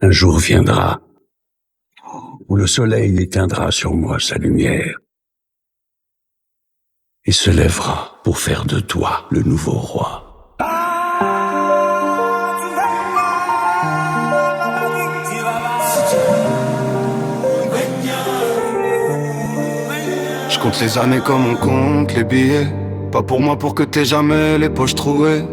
Un jour viendra où le soleil éteindra sur moi sa lumière et se lèvera pour faire de toi le nouveau roi. Je compte les années comme on compte les billets. Pas pour moi, pour que t'aies jamais les poches trouées.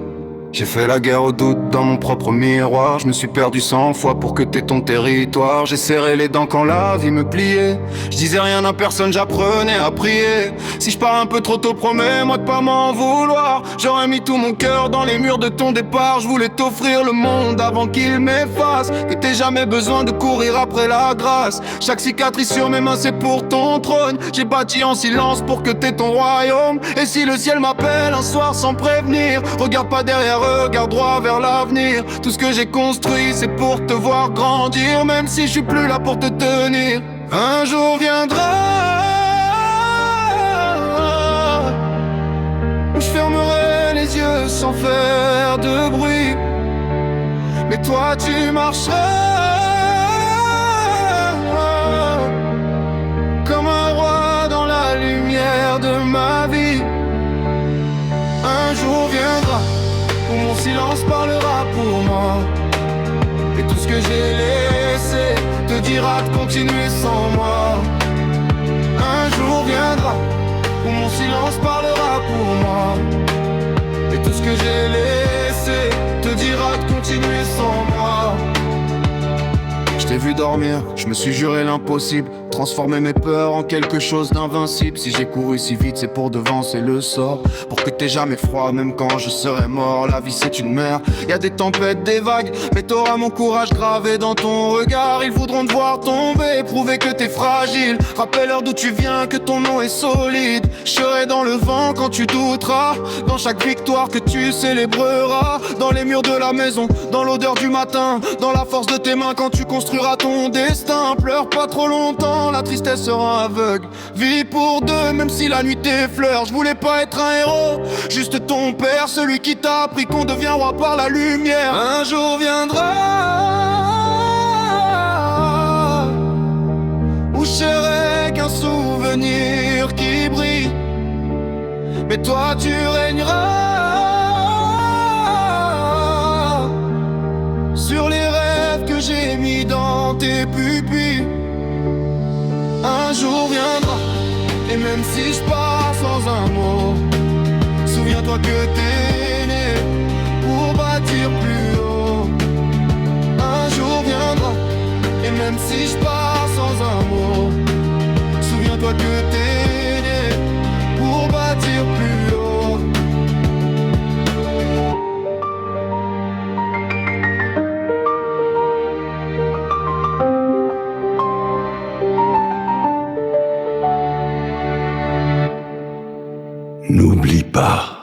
J'ai fait la guerre au doute dans mon propre miroir. Je me suis perdu 100 fois pour que t'aies ton territoire. J'ai serré les dents quand la vie me pliait. Je disais rien à personne, j'apprenais à prier. Si je pars un peu trop tôt, promets-moi de pas m'en vouloir. J'aurais mis tout mon cœur dans les murs de ton départ. Je voulais t'offrir le monde avant qu'il m'efface. Que t'aies jamais besoin de courir après la grâce. Chaque cicatrice sur mes mains c'est pour ton trône. J'ai bâti en silence pour que t'aies ton royaume. Et si le ciel m'appelle un soir sans prévenir, regarde pas derrière, regarde droit vers l'avenir. Tout ce que j'ai construit c'est pour te voir grandir. Même si je suis plus là pour te tenir. Un jour viendra où je fermerai les yeux sans faire de bruit. Mais toi tu marcheras comme un roi dans la lumière de ma vie. Un jour viendra où mon silence parlera pour moi. Et tout ce que j'ai laissé te dira de continuer sans moi. Un jour viendra où mon silence parlera pour moi. Et tout ce que j'ai laissé te dira de continuer sans moi. Je t'ai vu dormir, je me suis juré l'impossible. Transformer mes peurs en quelque chose d'invincible. Si j'ai couru si vite c'est pour devancer le sort. Pour que t'aies jamais froid même quand je serai mort. La vie c'est une mer, y'a des tempêtes, des vagues. Mais t'auras mon courage gravé dans ton regard. Ils voudront te voir tomber, prouver que t'es fragile. Rappelle-leur d'où tu viens, que ton nom est solide. Je serai dans le vent quand tu douteras. Dans chaque victoire que tu célébreras. Dans les murs de la maison, dans l'odeur du matin. Dans la force de tes mains quand tu construiras ton destin. Pleure pas trop longtemps, la tristesse sera aveugle. Vis pour deux, même si la nuit t'effleure. Je voulais pas être un héros, juste ton père. Celui qui t'a appris qu'on devient roi par la lumière. Un jour viendra où je serai qu'un souvenir qui brille. Mais toi tu régneras sur les rêves que j'ai mis dans tes pupilles. Un jour viendra, et même si je pars sans un mot, souviens-toi que t'es né pour bâtir plus haut. Un jour viendra, et même si je pars sans un mot, souviens-toi que t'es né pour bâtir plus haut. N'oublie pas.